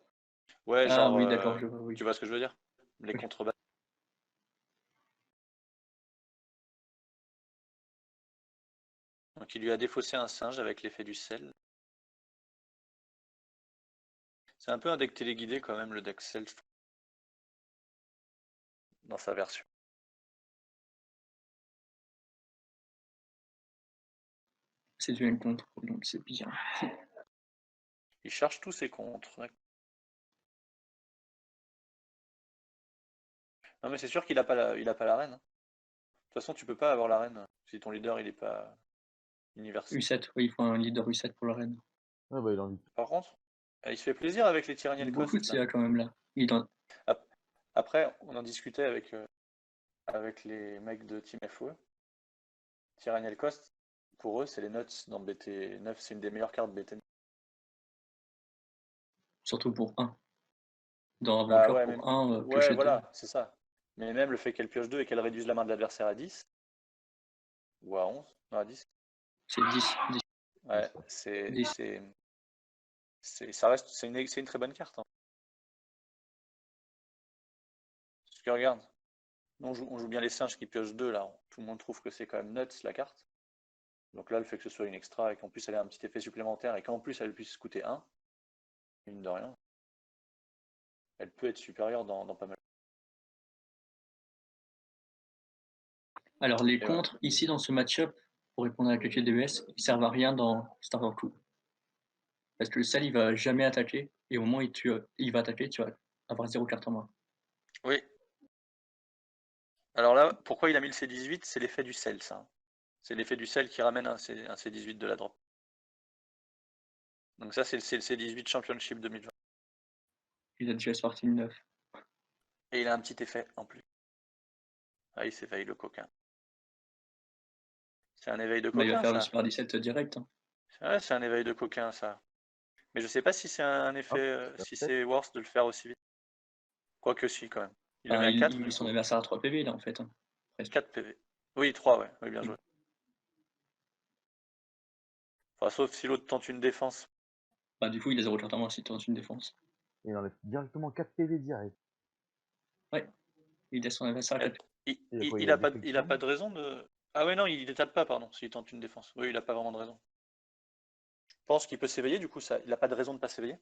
Ouais, Ah genre, oui, d'accord, je vois, oui. tu vois ce que je veux dire? Les Oui. contre-balles. Donc il lui a défaussé un singe avec l'effet du sel. C'est un peu un deck téléguidé quand même, le deck sel, je trouve, dans sa version. C'est duel contre, donc c'est bien. Il cherche tous ses contres. Ouais. Non, mais c'est sûr qu'il a pas la reine. De toute façon, tu peux pas avoir la reine si ton leader il est pas universel. U7, oui, il faut un leader U7 pour la reine. Ah bah il a envie. Par contre, il se fait plaisir avec les Tyranniel Beaucoup de Cost. Là. CA quand même là. Il en... Après, on en discutait avec les mecs de Team FOE. Tyranniel Cost, pour eux, c'est les nuts dans BT9. C'est une des meilleures cartes BT9. Surtout pour 1. Dans Bah Aventure, ouais, pour même... 1, ouais, piocher 2. voilà, c'est ça. Mais même le fait qu'elle pioche 2 et qu'elle réduise la main de l'adversaire à 10, ou à 11, non, à 10. C'est 10. Ouais, 10. ça reste, c'est une très bonne carte. Hein. Parce que regarde, on joue bien les singes qui piochent 2 là. Tout le monde trouve que c'est quand même nuts la carte. Donc là, le fait que ce soit une extra et qu'en plus elle ait un petit effet supplémentaire et qu'en plus elle puisse coûter 1, mine de rien, elle peut être supérieure dans pas mal. Alors les Et ouais. contres, ici dans ce match-up, pour répondre à la question DES, ils servent à rien dans Star Wars 2. Parce que le sel, il va jamais attaquer, et au moment où il va attaquer, tu vas avoir 0 carte en main. Oui. Alors là, pourquoi il a mis le C18? C'est l'effet du sel, ça. C'est l'effet du sel qui ramène un C18 de la drop. Donc ça, c'est le C18 Championship 2020. Il a déjà sorti une 9. Et il a un petit effet en plus. Ah, il s'éveille le coquin. C'est un éveil de Bah, il va coquin, faire le ça. Super 17 direct. Hein. Ouais, c'est un éveil de coquin, ça. Mais je sais pas si c'est un effet, si c'est worse de le faire aussi vite. Quoique si, quand même. Il le met à 4, Il du met son coup. adversaire à 3 PV là en fait. Hein. 4 PV. Oui, 3, ouais. Oui, bien joué. Enfin, sauf si l'autre tente une défense. Bah, du coup, il a 0 carte en main si tu tentes une défense. Et il enlève directement 4 PV direct. Ouais. Il laisse son adversaire à 4 Il a pas de raison de... Ah ouais, non, il détape pas, pardon, s'il tente une défense. Oui, il a pas vraiment de raison. Je pense qu'il peut s'éveiller, du coup, ça, il a pas de raison de pas s'éveiller.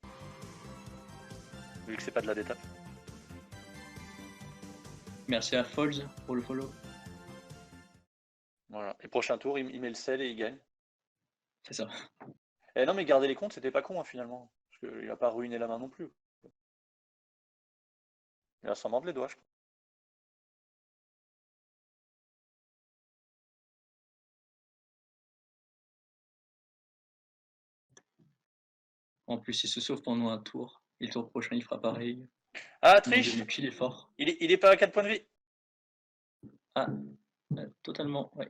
Vu que c'est pas de la détape. Merci à Folz pour le follow. Voilà. Et prochain tour, il met le sel et il gagne. C'est ça. Eh non, mais garder les comptes, c'était pas con, hein, finalement. Parce qu'il a pas ruiné la main non plus. Il va s'en mordre les doigts, je crois. En plus, il se sauve pendant un tour. Et le tour prochain, il fera pareil. Ah, Mon Dieu, triche! le kill est fort. Il est pas à 4 points de vie. Ah, totalement, ouais.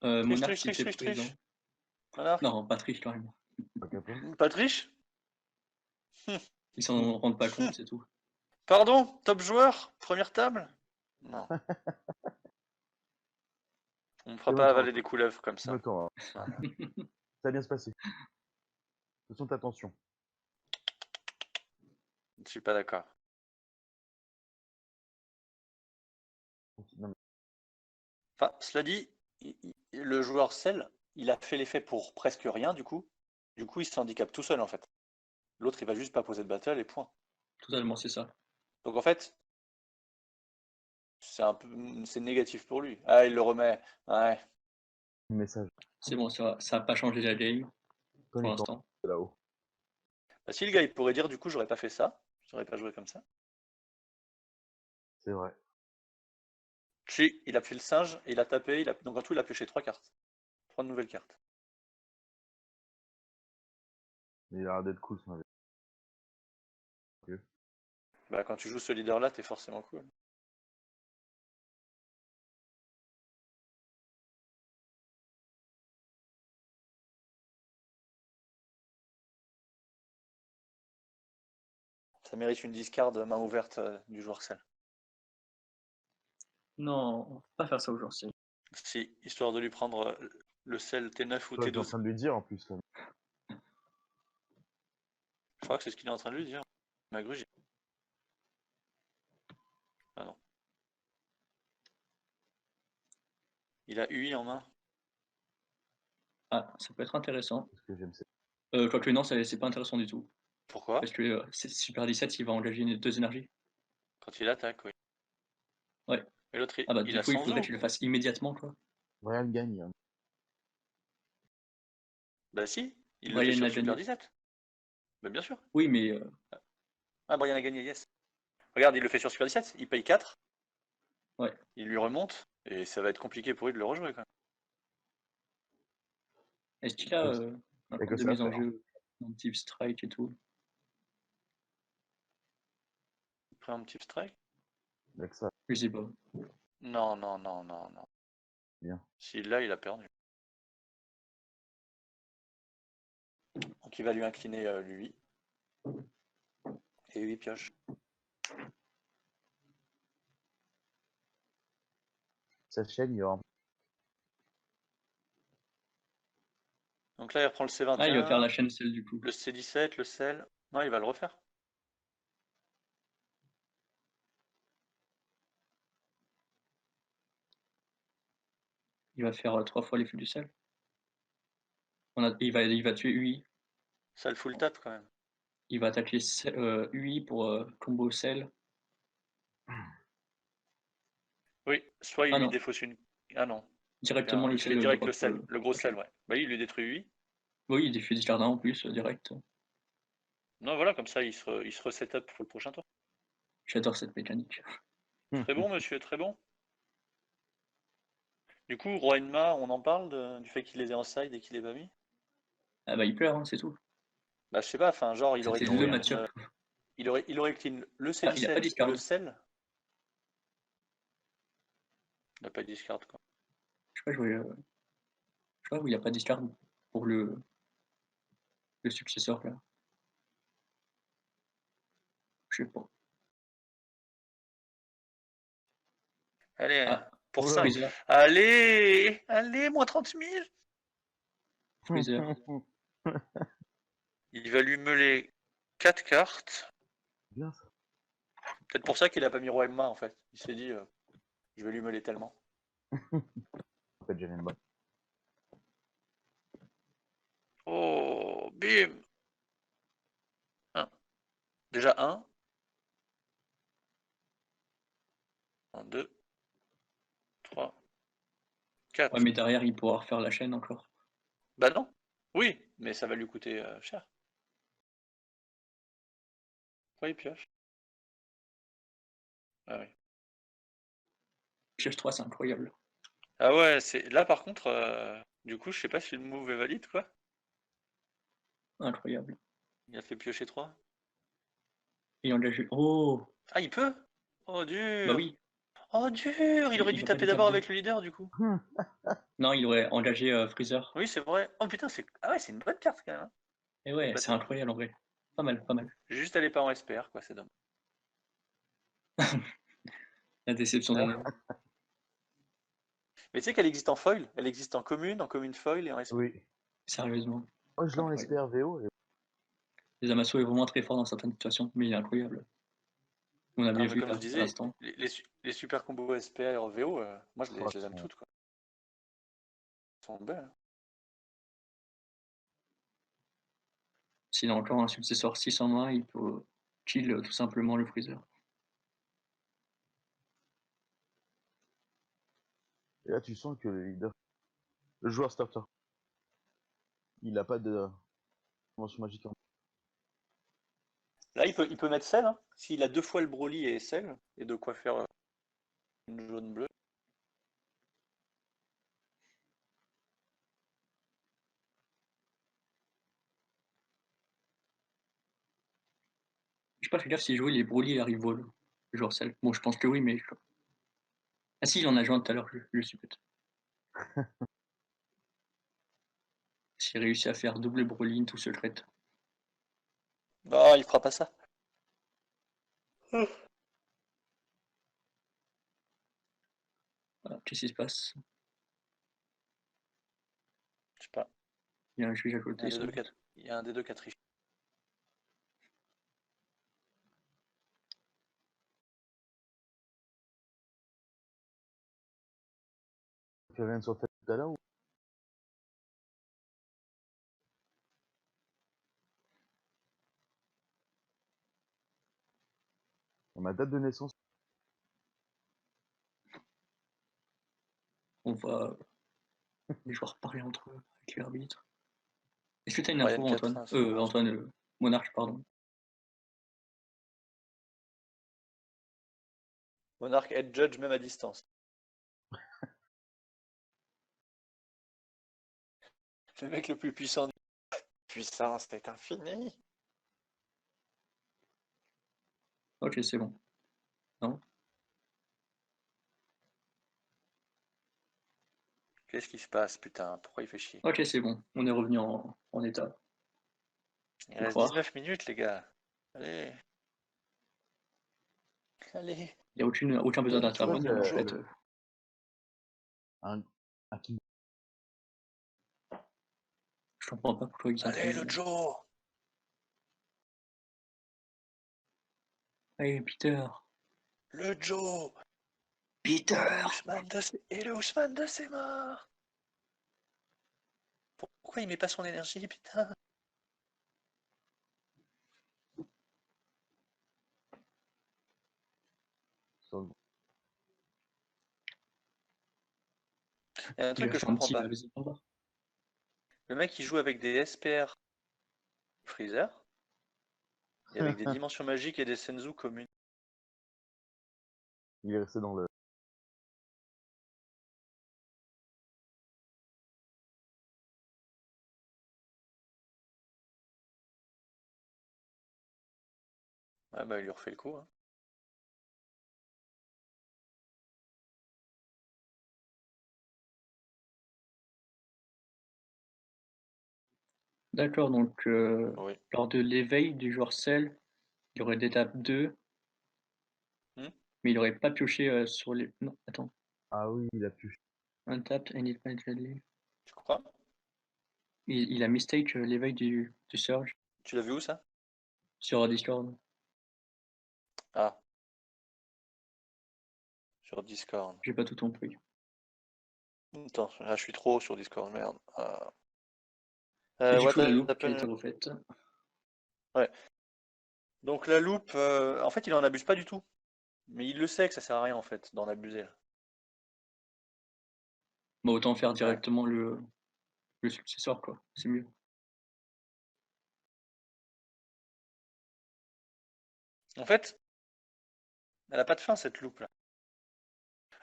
Triche, Monarch triche, qui triche, était triche, présent. triche. Monarch. Non, pas triche quand même. Pas capable. Pas triche? Ils s'en rendent pas compte, c'est tout. Pardon, top joueur, première table? Non. On me fera pas avaler des couleuvres comme ça. Attends, ça va bien se passer. Ce sont attention. Je suis pas d'accord. Non, mais... Enfin, cela dit, le joueur Cell, il a fait l'effet pour presque rien du coup. Du coup, il se handicape tout seul en fait. L'autre, il va juste pas poser de battle et point. Totalement, c'est ça. Donc en fait, c'est négatif pour lui. Ah, il le remet. Ouais. Message. C'est bon, ça a pas changé la game pour Tony l'instant. là-haut. Bah, si le gars, il pourrait dire du coup, j'aurais pas fait ça. J'aurais pas joué comme ça. C'est vrai. Si, il a fait le singe et il a tapé. Donc en tout, il a pioché 3 cartes. 3 nouvelles cartes. Mais il a l'air d'être cool son adversaire. Bah, quand tu joues ce leader-là, t'es forcément cool. Ça mérite une discard main ouverte du joueur Cell. Non, on peut pas faire ça aujourd'hui. Si, histoire de lui prendre le Cell T9 ou Toi, t'es en T12. train de lui dire en plus. Là. Je crois que c'est ce qu'il est en train de lui dire. Magruge. Ah non. Il a UI en main. Ah, ça peut être intéressant. Parce que j'aime ça. Quoique non, c'est pas intéressant du tout. Pourquoi? Parce que Super 17, il va engager 2 énergies. Quand il attaque, oui. Ouais. Mais l'autre, Ah bah il du a coup, il 100 faudrait os. que je le fasse immédiatement, quoi. Brian gagne. Hein. Bah si, il le Brian fait sur a Super gagné. 17. Bah bien sûr. Oui, mais Ah, Brian a gagné, yes. Regarde, il le fait sur Super 17, il paye 4, ouais. il lui remonte, et ça va être compliqué pour lui de le rejouer quand même. Est-ce qu'il a Y un a que compte de ça à mise en faire, hein. jeu, un petit strike et tout? Après un petit strike? Y a que ça, Je sais pas. Non, non, non, non, non. bien. S'il l'a, il a perdu. Donc il va lui incliner lui. Et lui pioche. Sa chaîne, il y aura. Donc là, il reprend le Ah, il va faire C21, la chaîne seule du coup. le C17, le sel. Non, il va le refaire. Il va faire 3 fois l'effet du sel. Il va tuer UI. Ça le full tap quand même. Il va attaquer UI pour combo sel. Oui, soit il Ah lui non, défausse une. Ah non. directement le Il fait sel direct le drop. sel, le gros Ok. sel, ouais. Bah il lui détruit lui. Oui, il défait discardant en plus, direct. Non, voilà, comme ça, il se reset up pour le prochain tour. J'adore cette mécanique. Très bon, monsieur, très bon. Du coup, Roi Enma, on en parle du fait qu'il les ait en side et qu'il les ait pas mis? Ah bah il pleure, hein, c'est tout. Bah, je sais pas, enfin, genre, C'était le match-up. il aurait clean le Ah, il a pas C17 et discard. le sel. Il n'a pas de discard, quoi. Je sais pas, je sais pas où il a pas discard pour le successeur là. Je sais pas. Allez, Ah, pour Oula. 5. Freezer, Allez, allez, moins 30 000. Freezer. Il va lui meuler 4 cartes. Bien ça. Peut-être pour ça qu'il a pas mis Roi Emma, en fait. Il s'est dit, je vais lui meuler tellement. En fait, j'ai rien de bon. Oh, bim. 1. Déjà 1. 1, 2, 3, 4. Ouais, mais derrière, il pourra refaire la chaîne encore. Bah non. Oui, mais ça va lui coûter cher. Pourquoi il pioche? Ah oui. Pioche 3, c'est incroyable. Ah ouais, là par contre, du coup, je sais pas si le move est valide, quoi. Incroyable. Il a fait piocher 3. Et on l'a joué. Oh! Ah, il peut? Oh, Bah dur. oui, Oh, dur. Il aurait il dû va pas taper d'abord décarder. avec le leader, du coup. Non, il aurait engagé Freezer. Oui, c'est vrai. Oh putain, ah ouais, c'est une bonne carte, quand même, hein. Et ouais, Pas c'est terrible. incroyable en vrai. Pas mal, pas mal. Juste, elle est pas en SPR, quoi, c'est dommage. La déception d'année. Mais tu sais qu'elle existe en foil. Elle existe en commune foil et en SPR. Oui. Sérieusement. Moi, je l'ai en Incroyable. SPR VO. Et... Les Amasso est vraiment très fort dans certaines situations, mais il est incroyable. On a Non, bien mais vu comme là, je à disais, l'instant. les super combos SPR et en VO, moi, je les aime Franchement. toutes, quoi. Elles sont belles, hein. S'il a encore un successeur 6 en main, il peut kill tout simplement le Freezer. Et là, tu sens que le leader, le joueur starter, il a pas de mention magique en. Là, il peut mettre sel, hein. S'il a 2 fois le Broly et sel, et de quoi faire une jaune-bleue. Je sais pas, fais gaffe s'il joue les Broly et Arrival. Genre celle. Bon, je pense que oui, mais. Ah si, il en a joint tout à l'heure, je suis bête. S'il réussit à faire double Broly, tout secret. Non, il fera pas ça. Voilà, qu'est-ce qui se passe? Je sais pas. Il y a un juge à Il y a côté, un des ça. deux, il y a un des deux qui a triché. Tu rien sur tête tout à l'heure ou... Ma date de naissance. On va les joueurs parler entre eux avec l'arbitre. Est-ce que tu as une Moyenne info, Antoine? 4-1, c'est bon. Antoine, Monarque, pardon. Monarque head judge même à distance. Le mec le plus puissant. Puissance est infinie. Ok, c'est bon. Non? Qu'est-ce qui se passe, putain? Pourquoi il fait chier? Ok, c'est bon. On est revenu en état. Il Faut reste croire. 19 minutes, les gars. Allez. Allez. Il n'y a aucun besoin Donne tout, d'intervenir, en Joe. fait. Un qui Je comprends pas pourquoi ils Allez, le interviennent. Joe. Allez, Peter. Le Joe. Peter! Et le Ousmane de ses morts. Pourquoi il met pas son énergie, putain? sur le- Il y a un Il truc a que fait je un comprends petit pas. vas-y, au revoir. Le mec, il joue avec des SPR Freezer et avec des dimensions magiques et des Senzu communes. Il est resté dans le. Ouais, bah, il lui refait le coup, hein. D'accord, donc Oui. lors de l'éveil du joueur Cell, il y aurait d'étape 2, Hmm. mais il n'aurait pas pioché sur les. Non, attends. Ah oui, il a pu. Untapped and it might deadly. Tu crois? Il a mistake l'éveil du Surge Tu l'as vu où, ça? sur Discord. Ah. Sur Discord. J'ai pas tout compris. Attends, là, je suis trop haut sur Discord, merde. Et du What coup, la loupe qui a été happened? refaite. Ouais. Donc la loupe, en fait, il en abuse pas du tout. Mais il le sait que ça sert à rien, en fait, d'en abuser, là. Bah, autant faire directement le successeur, quoi. C'est mieux. En fait, elle a pas de fin, cette loupe, là.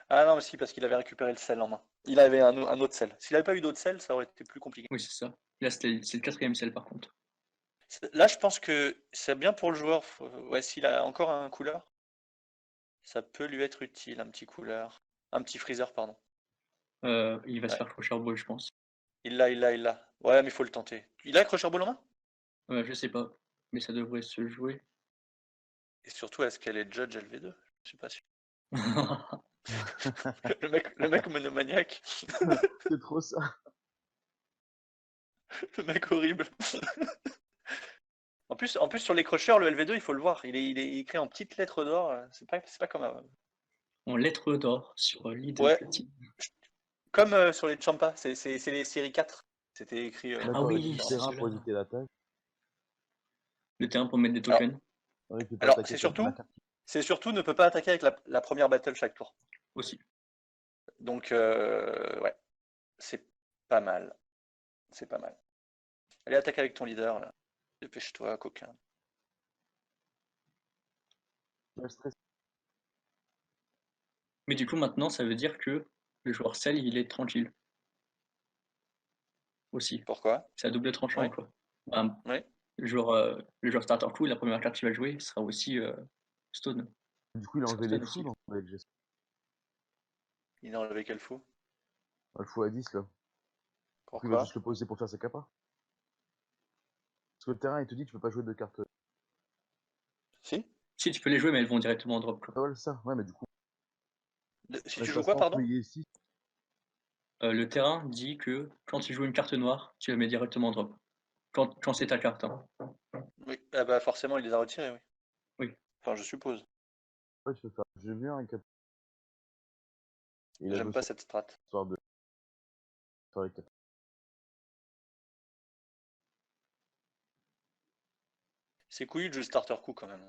Ah non, mais si, parce qu'il avait récupéré le sel en main. Il avait un autre sel. S'il avait pas eu d'autre sel, ça aurait été plus compliqué. Oui, c'est ça. Là, c'est le 4e cell, par contre. Là, je pense que c'est bien pour le joueur. Ouais, s'il a encore un couleur, ça peut lui être utile, un petit couleur. Un petit freezer, pardon. Il va se Ouais. faire Crusher Ball, je pense. Il l'a. Ouais, mais il faut le tenter. Il a Crusher Ball en main? Je sais pas, mais ça devrait se jouer. Et surtout, est-ce qu'elle est Judge LV2? Je suis pas sûr. Le mec monomaniaque. C'est trop ça. Le mec horrible. En plus, sur les crocheurs, le LV2, il faut le voir. Il est écrit en petites lettres d'or. C'est pas comme En lettres d'or sur l'île de ouais, platine. comme sur les Champa. C'est les séries 4. C'était écrit. D'accord, avec oui, le c'est terrain pour cela. éviter l'attaque. Le terrain pour mettre des Alors, tokens Ouais, il peut pas Alors, attaquer c'est avec la surtout, carte. ne peut pas attaquer avec la première battle chaque tour. aussi. Donc, ouais, c'est pas mal. C'est pas mal. Allez, attaque avec ton leader, là. Dépêche-toi, coquin. Le stress. Mais du coup, maintenant, ça veut dire que le joueur Cell, il est tranquille. Aussi. Pourquoi? C'est à double tranchant, Ouais. quoi. Ben, Oui. le joueur starter coup, la première carte qu'il va jouer sera aussi Stone. Du coup, il a enlevé les Stone fous aussi. dans son deck, j'espère. Il a enlevé quel fou? Le fou à 10 là. Il va Pourquoi? juste le poser pour faire ses capas. Parce que le terrain, il te dit tu peux pas jouer de cartes. Si? Si, tu peux les jouer, mais elles vont directement en drop, quoi. Ah ouais, ça. Ouais, mais du coup, Si on tu laisse joues pas quoi, ça pardon? employer ici. Le terrain dit que quand il joue une carte noire, tu la mets directement en drop. Quand c'est ta carte. Hein. Oui. Ah bah forcément, il les a retirés, oui. Oui. Enfin, je suppose. Ouais, tu peux faire. J'ai vu un cap. Il a J'aime bossé pas cette strat. histoire de faire les cartes. C'est couillu de jouer starter coup quand même.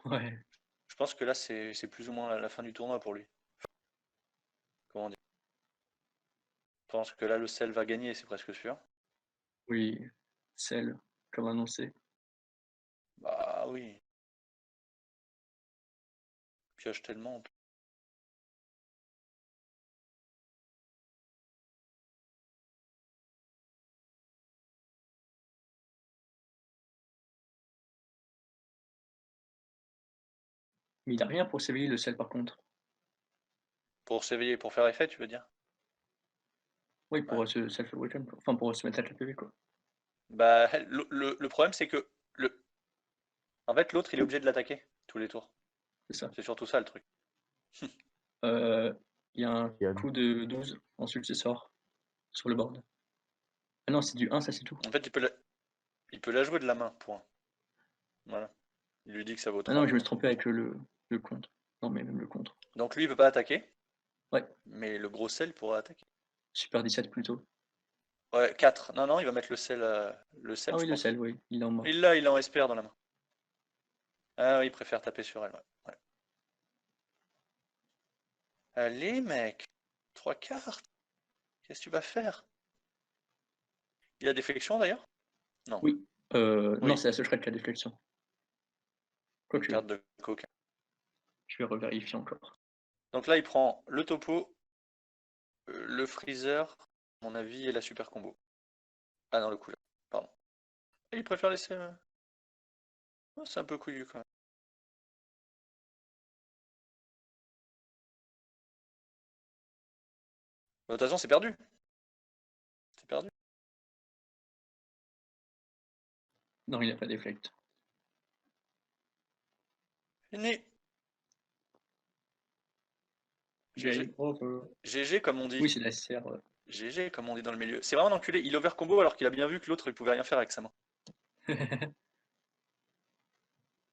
Ouais. Je pense que là, c'est plus ou moins la fin du tournoi pour lui. Comment dire? Je pense que là, le sel va gagner, c'est presque sûr. Oui, celle, comme annoncé. Bah oui. Pioche tellement. Mais il a rien pour s'éveiller le sel par contre. Pour s'éveiller, pour faire effet, tu veux dire? Oui, pour Ouais. se self-awaken, quoi. Enfin, pour se mettre à la PV, quoi. Bah, le problème, c'est que en fait, l'autre, il est obligé de l'attaquer tous les tours. C'est ça. C'est surtout ça le truc. Il y a un Il y a- coup de 12, ensuite c'est sort sur le board. Ah non, c'est du 1, ça c'est tout. En fait, il peut la jouer de la main, point. Voilà. Il lui dit que ça vaut Ah 3 non, je me points. suis trompé avec le contre. Non, mais même le contre. Donc lui, il peut pas attaquer. Ouais. Mais le gros sel pourra attaquer. Super 17 plutôt. Ouais, 4. Non, non, il va mettre le sel, Ah oui, je le pense. sel, oui. Il est en mort. Il l'a en SPR dans la main. Ah oui, il préfère taper sur elle, ouais. Allez, mec. 3 cartes. Qu'est-ce que tu vas faire? Il a déflexion d'ailleurs? Non. Oui. Oui. Non, c'est la seule qui a déflexion. Une Quoique, carte de coquin. je vais revérifier encore. Donc là, il prend le topo, le freezer, à mon avis, et la super combo. Ah non, le couleur. Pardon. Et il préfère laisser. Oh, c'est un peu couillu quand même. De toute façon, c'est perdu. C'est perdu. Non, il n'a pas déflect. Fini. GG. GG comme on dit. Oui, c'est la SR. GG comme on dit dans le milieu. C'est vraiment un enculé. Il over combo alors qu'il a bien vu que l'autre il pouvait rien faire avec sa main.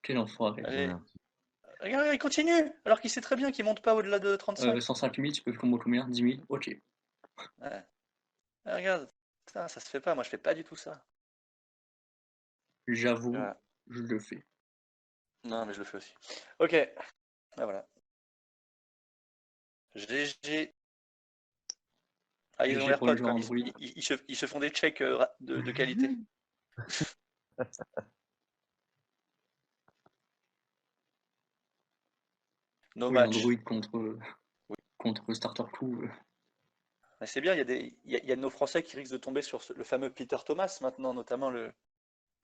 Quel enfoiré. Allez. Merci. Regarde, il continue alors qu'il sait très bien qu'il monte pas au-delà de 35. 105 000, tu peux combo combien? 10 000? Ok. Ouais. Ah, regarde. Putain, ça se fait pas. Moi, je fais pas du tout ça. J'avoue, Voilà. je le fais. Non, mais je le fais aussi. Ok. Ah, voilà. GG. Ah, ils ont GG l'air pour le potes joueur comme Android. ils se font des checks de qualité. No Oui, match. Android contre Starter Crew. Mais c'est bien, il y a de nos Français qui risquent de tomber sur le fameux Peter Thomas maintenant, notamment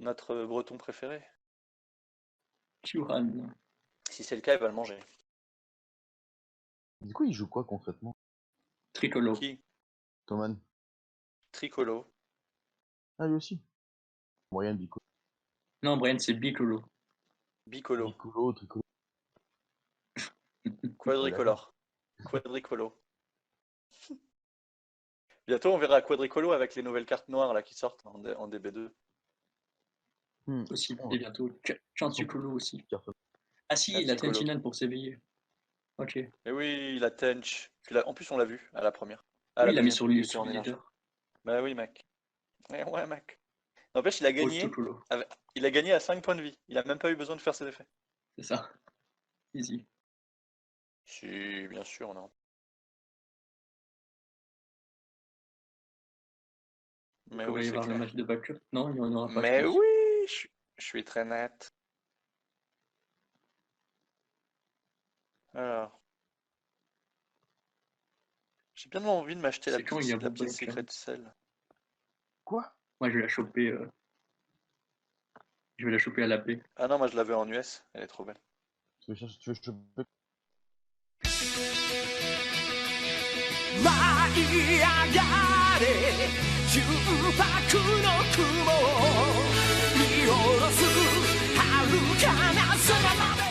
notre breton préféré. Turan. Si c'est le cas, il va le manger. Du coup, il joue quoi concrètement? Tricolo. Qui? Thoman. Tricolo. Ah, lui aussi. Moyen Bicolo. Non, Brian, c'est Bicolo. Bicolo. Bicolo, Tricolo. Quadricolore. Quadricolo. Bientôt, on verra Quadricolo avec les nouvelles cartes noires là, qui sortent en DB2. Possible. Ouais. Et bientôt, Chantucolo aussi. Personne. Ah si, il a Chantucolo. Tentinan pour s'éveiller. Ok. Et oui, la Tench. En plus, on l'a vu à la première. Oui, il l'a mis sur lui, il était sur en le énergie. leader. Bah oui, mec. Ouais, mec. N'empêche, il a gagné. Autocolo. Il a gagné à 5 points de vie. Il a même pas eu besoin de faire ses effets. C'est ça. Easy. Si, bien sûr, non. Mais Il va oui, y c'est avoir le clair. match de backup. Non, il n'y en aura pas. Mais je pense. oui, je suis très net. Alors. J'ai bien envie de m'acheter la C'est quand il y a petite Bob secret cell. Quoi? Moi, je vais la choper. Je vais la choper à la paix. Ah non, moi je l'avais en US. Elle est trop belle. Tu veux choper? 舞い上がれ純白の雲見下ろす遥かな空まで